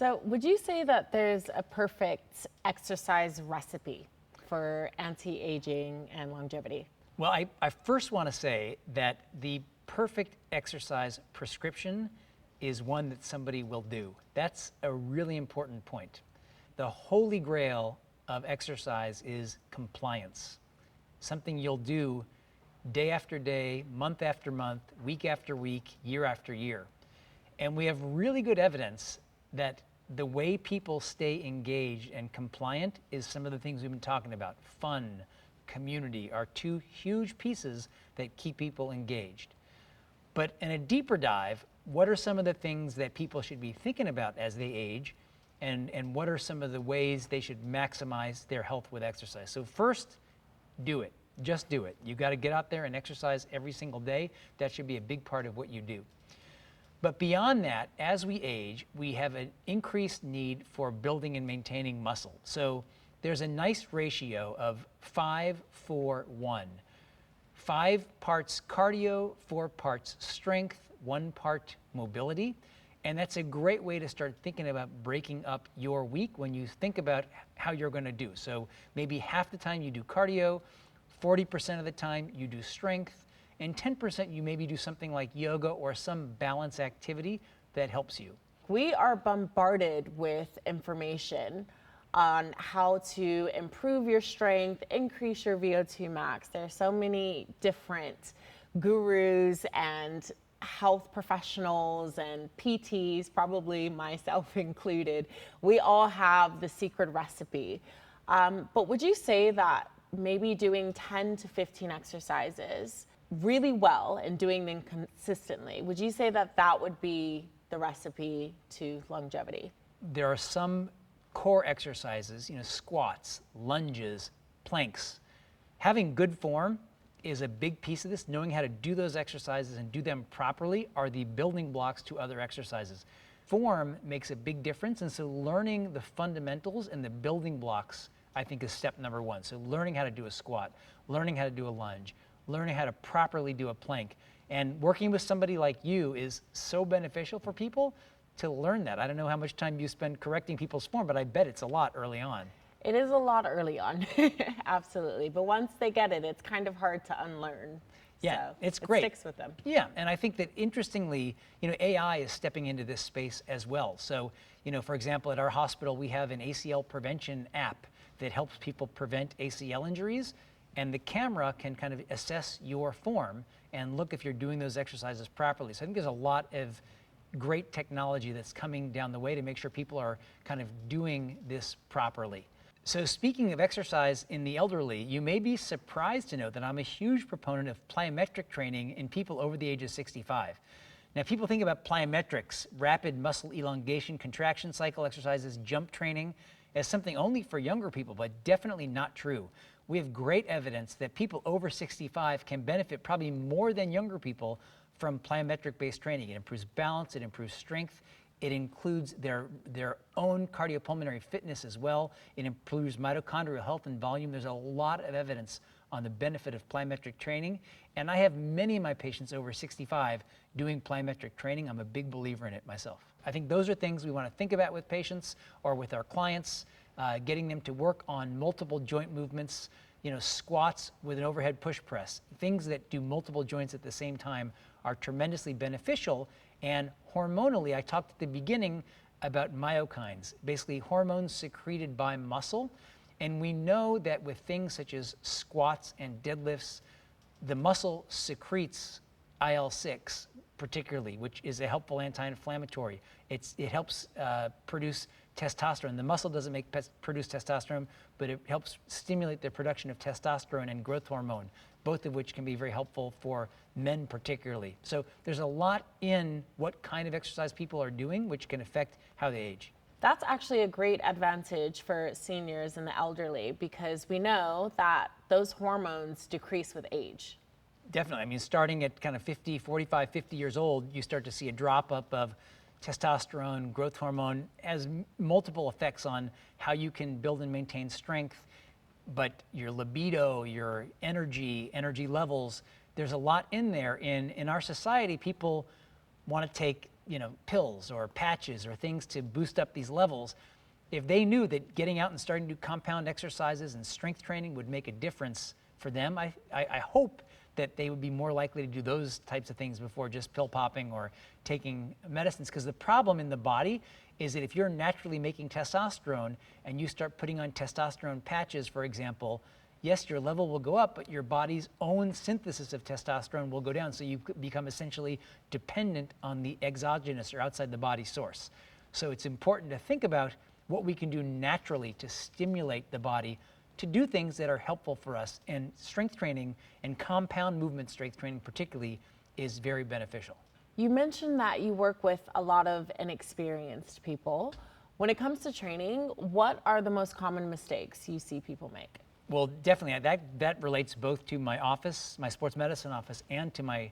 So would you say that there's a perfect exercise recipe for anti-aging and longevity? Well, I first want to say that the perfect exercise prescription is one that somebody will do. That's a really important point. The holy grail of exercise is compliance, something you'll do day after day, month after month, week after week, year after year. And we have really good evidence that the way people stay engaged and compliant is some of the things we've been talking about. Fun, community are two huge pieces that keep people engaged. But in a deeper dive, what are some of the things that people should be thinking about as they age, and what are some of the ways they should maximize their health with exercise? So first, do it. Just do it. You got to get out there and exercise every single day. That should be a big part of what you do. But beyond that, as we age, we have an increased need for building and maintaining muscle. So there's a nice ratio of 5-4-1. 5 parts cardio, 4 parts strength, 1 part mobility. And that's a great way to start thinking about breaking up your week when you think about how you're going to do. So maybe half the time you do cardio, 40% of the time you do strength, and 10% you maybe do something like yoga or some balance activity that helps you. We are bombarded with information on how to improve your strength, increase your VO2 max. There are so many different gurus and health professionals and PTs, probably myself included. We all have the secret recipe. But would you say that maybe doing 10 to 15 exercises really well and doing them consistently, would you say that that would be the recipe to longevity? There are some core exercises, squats, lunges, planks. Having good form is a big piece of this. Knowing how to do those exercises and do them properly are the building blocks to other exercises. Form makes a big difference, and so learning the fundamentals and the building blocks, I think, is step number 1. So learning how to do a squat, learning how to do a lunge, learning how to properly do a plank, and working with somebody like you is so beneficial for people to learn that. I don't know how much time you spend correcting people's form, but I bet it's a lot early on. It is a lot early on, absolutely. But once they get it, it's kind of hard to unlearn. Yeah, so it's great. It sticks with them. Yeah, and I think that interestingly, AI is stepping into this space as well. So, for example, at our hospital, we have an ACL prevention app that helps people prevent ACL injuries, and the camera can kind of assess your form and look if you're doing those exercises properly. So I think there's a lot of great technology that's coming down the way to make sure people are kind of doing this properly. So speaking of exercise in the elderly, you may be surprised to know that I'm a huge proponent of plyometric training in people over the age of 65. Now, people think about plyometrics, rapid muscle elongation, contraction cycle exercises, jump training, as something only for younger people, but definitely not true. We have great evidence that people over 65 can benefit probably more than younger people from plyometric-based training. It improves balance, it improves strength, it includes their own cardiopulmonary fitness as well. It improves mitochondrial health and volume. There's a lot of evidence on the benefit of plyometric training. And I have many of my patients over 65 doing plyometric training. I'm a big believer in it myself. I think those are things we want to think about with patients or with our clients, getting them to work on multiple joint movements, squats with an overhead push press. Things that do multiple joints at the same time are tremendously beneficial. And hormonally, I talked at the beginning about myokines, basically hormones secreted by muscle. And we know that with things such as squats and deadlifts, the muscle secretes IL-6 particularly, which is a helpful anti-inflammatory. It helps produce testosterone. The muscle doesn't produce testosterone, but it helps stimulate the production of testosterone and growth hormone, both of which can be very helpful for men particularly. So there's a lot in what kind of exercise people are doing, which can affect how they age. That's actually a great advantage for seniors and the elderly, because we know that those hormones decrease with age. Definitely. I mean, starting at kind of 45, 50 years old, you start to see a drop up of testosterone, growth hormone, has multiple effects on how you can build and maintain strength, but your libido, your energy levels, there's a lot in there. In our society, people want to take pills or patches or things to boost up these levels, if they knew that getting out and starting to do compound exercises and strength training would make a difference for them, I hope that they would be more likely to do those types of things before just pill popping or taking medicines. Because the problem in the body is that if you're naturally making testosterone and you start putting on testosterone patches, for example, yes, your level will go up, but your body's own synthesis of testosterone will go down. So you become essentially dependent on the exogenous or outside the body source. So it's important to think about what we can do naturally to stimulate the body to do things that are helpful for us. And strength training and compound movement strength training particularly is very beneficial. You mentioned that you work with a lot of inexperienced people. When it comes to training, what are the most common mistakes you see people make? Well, definitely. That relates both to my office, my sports medicine office, and to my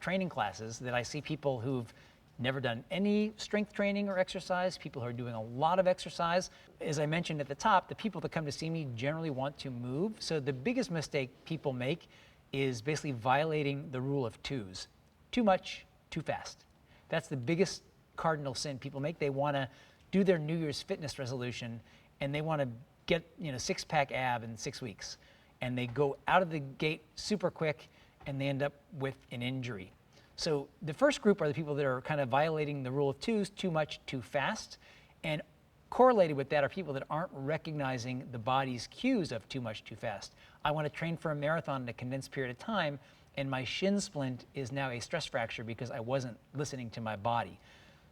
training classes, that I see people who've never done any strength training or exercise, people who are doing a lot of exercise. As I mentioned at the top, the people that come to see me generally want to move. So the biggest mistake people make is basically violating the rule of twos. Too much, too fast. That's the biggest cardinal sin people make. They want to do their New Year's fitness resolution and they want to get six-pack ab in 6 weeks. And they go out of the gate super quick and they end up with an injury. So the first group are the people that are kind of violating the rule of twos, too much, too fast. And correlated with that are people that aren't recognizing the body's cues of too much, too fast. I want to train for a marathon in a condensed period of time, and my shin splint is now a stress fracture because I wasn't listening to my body.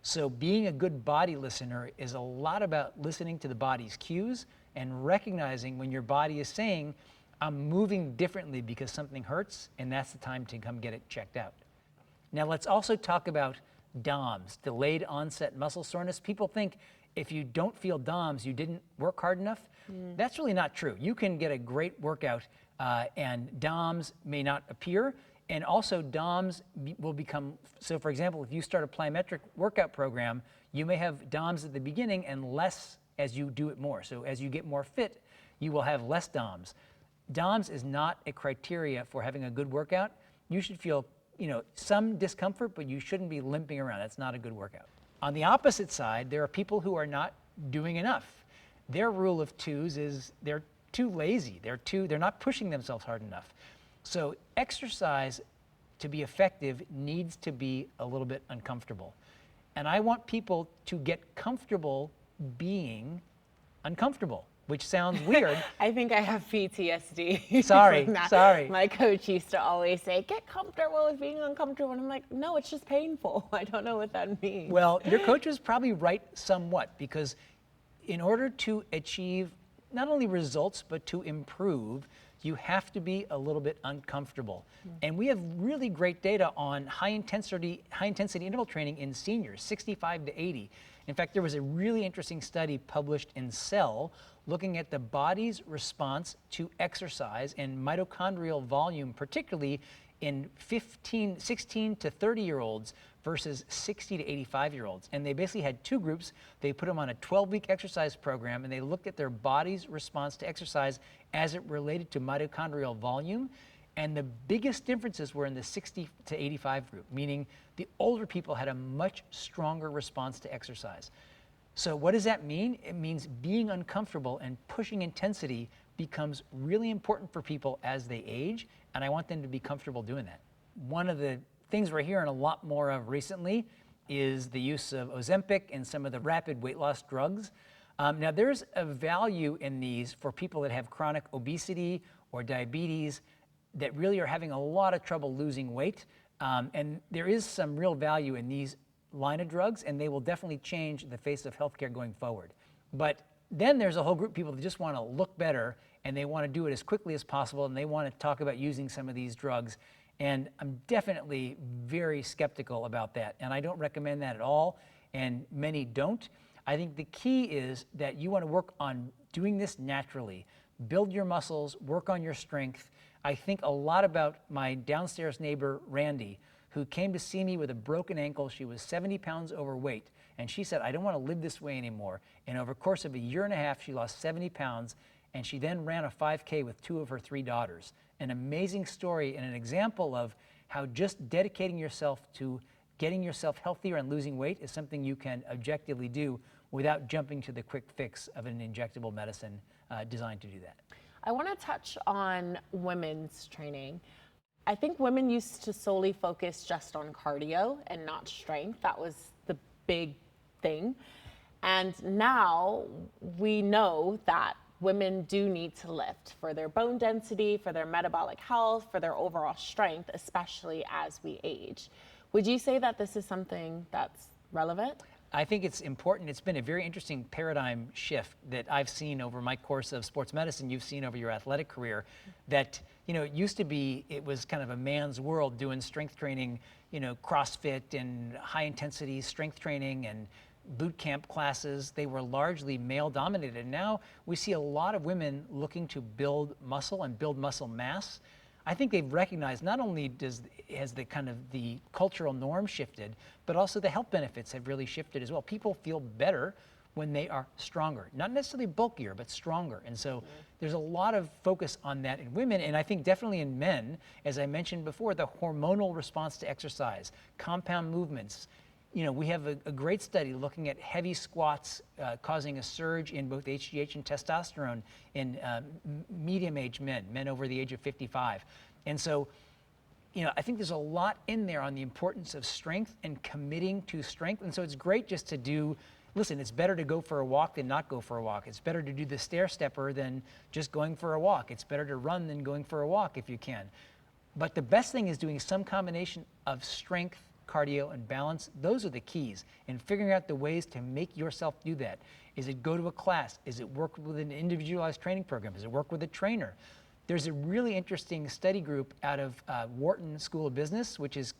So being a good body listener is a lot about listening to the body's cues and recognizing when your body is saying, I'm moving differently because something hurts, and that's the time to come get it checked out. Now let's also talk about DOMS, delayed onset muscle soreness. People think if you don't feel DOMS, you didn't work hard enough. That's really not true. You can get a great workout and DOMS may not appear. And also DOMS will become, so for example, if you start a plyometric workout program, you may have DOMS at the beginning and less as you do it more. So as you get more fit, you will have less DOMS. DOMS is not a criteria for having a good workout. You should feel some discomfort, but you shouldn't be limping around. That's not a good workout. On the opposite side, there are people who are not doing enough. Their rule of twos is they're too lazy. They're not pushing themselves hard enough. So exercise, to be effective, needs to be a little bit uncomfortable. And I want people to get comfortable being uncomfortable, which sounds weird. I think I have PTSD. Sorry. My coach used to always say, get comfortable with being uncomfortable. And I'm like, no, it's just painful. I don't know what that means. Well, your coach was probably right somewhat, because in order to achieve not only results, but to improve, you have to be a little bit uncomfortable. And we have really great data on high intensity interval training in seniors, 65 to 80. In fact, there was a really interesting study published in Cell looking at the body's response to exercise and mitochondrial volume, particularly in 16 to 30-year-olds versus 60 to 85-year-olds. And they basically had two groups. They put them on a 12-week exercise program, and they looked at their body's response to exercise as it related to mitochondrial volume. And the biggest differences were in the 60 to 85 group, meaning the older people had a much stronger response to exercise. So what does that mean? It means being uncomfortable and pushing intensity becomes really important for people as they age, and I want them to be comfortable doing that. One of the things we're hearing a lot more of recently is the use of Ozempic and some of the rapid weight loss drugs. Now there's a value in these for people that have chronic obesity or diabetes that really are having a lot of trouble losing weight. And there is some real value in these line of drugs, and they will definitely change the face of healthcare going forward. But then there's a whole group of people that just want to look better, and they want to do it as quickly as possible, and they want to talk about using some of these drugs. And I'm definitely very skeptical about that, and I don't recommend that at all, and many don't. I think the key is that you want to work on doing this naturally. Build your muscles, work on your strength. I think a lot about my downstairs neighbor, Randy, who came to see me with a broken ankle. She was 70 pounds overweight, and she said, I don't want to live this way anymore. And over the course of a year and a half, she lost 70 pounds, and she then ran a 5K with 2 of her 3 daughters. An amazing story and an example of how just dedicating yourself to getting yourself healthier and losing weight is something you can objectively do without jumping to the quick fix of an injectable medicine designed to do that. I want to touch on women's training. I think women used to solely focus just on cardio and not strength. That was the big thing. And now we know that women do need to lift for their bone density, for their metabolic health, for their overall strength, especially as we age. Would you say that this is something that's relevant? I think it's important. It's been a very interesting paradigm shift that I've seen over my course of sports medicine, you've seen over your athletic career, that, it used to be, it was kind of a man's world doing strength training, CrossFit and high intensity strength training and boot camp classes. They were largely male dominated. Now we see a lot of women looking to build muscle and build muscle mass. I think they've recognized not only has the kind of the cultural norm shifted, but also the health benefits have really shifted as well. People feel better when they are stronger, not necessarily bulkier, but stronger. And so there's a lot of focus on that in women, and I think definitely in men, as I mentioned before, the hormonal response to exercise, compound movements. We have a great study looking at heavy squats causing a surge in both HGH and testosterone in medium-aged men over the age of 55. And so, I think there's a lot in there on the importance of strength and committing to strength. And so it's great just to listen, it's better to go for a walk than not go for a walk. It's better to do the stair stepper than just going for a walk. It's better to run than going for a walk if you can. But the best thing is doing some combination of strength, cardio, and balance. Those are the keys, and figuring out the ways to make yourself do that. Is it go to a class? Is it work with an individualized training program? Is it work with a trainer? There's a really interesting study group out of Wharton School of Business, which is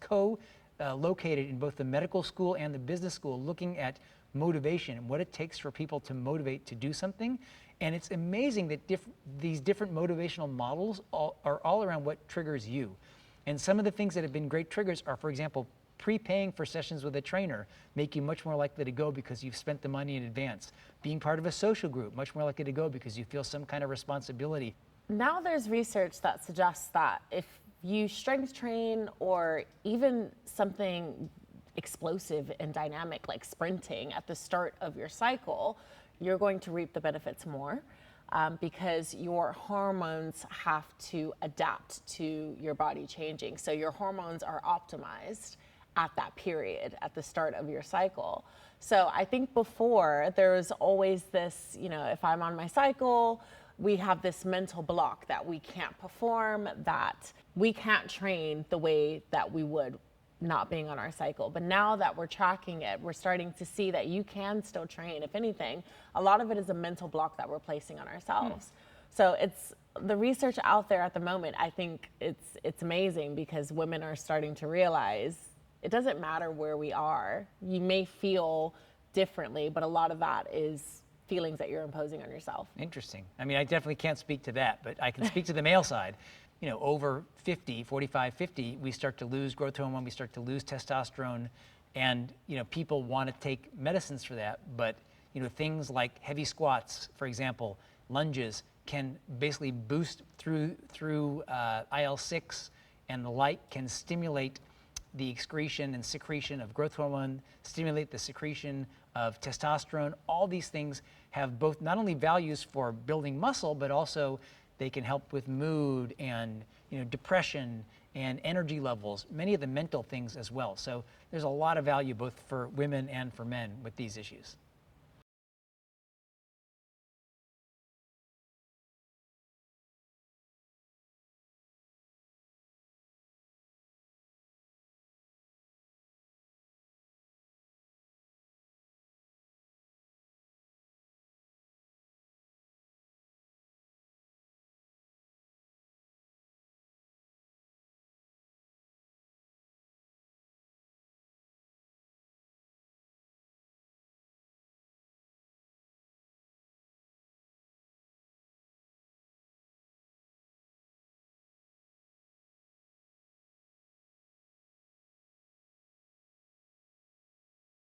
located in both the medical school and the business school, looking at motivation and what it takes for people to motivate to do something. And it's amazing that these different motivational models are all around what triggers you. And some of the things that have been great triggers are, for example, prepaying for sessions with a trainer make you much more likely to go because you've spent the money in advance. Being part of a social group, much more likely to go because you feel some kind of responsibility. Now there's research that suggests that if you strength train or even something explosive and dynamic like sprinting at the start of your cycle, you're going to reap the benefits more because your hormones have to adapt to your body changing. So your hormones are optimized at that period, at the start of your cycle. So I think before there was always this, if I'm on my cycle, we have this mental block that we can't perform, that we can't train the way that we would not being on our cycle. But now that we're tracking it, we're starting to see that you can still train. If anything, a lot of it is a mental block that we're placing on ourselves. So it's the research out there at the moment. I think it's amazing because women are starting to realize it doesn't matter where we are. You may feel differently, but a lot of that is feelings that you're imposing on yourself. Interesting. I mean, I definitely can't speak to that, but I can speak to the male side. Over 50, 45, 50, we start to lose growth hormone, we start to lose testosterone, and, people want to take medicines for that, but, things like heavy squats, for example, lunges, can basically boost through IL-6 and the like, can stimulate the excretion and secretion of growth hormone, stimulate the secretion of testosterone. All these things have both not only values for building muscle, but also they can help with mood and depression and energy levels, many of the mental things as well. So there's a lot of value both for women and for men with these issues.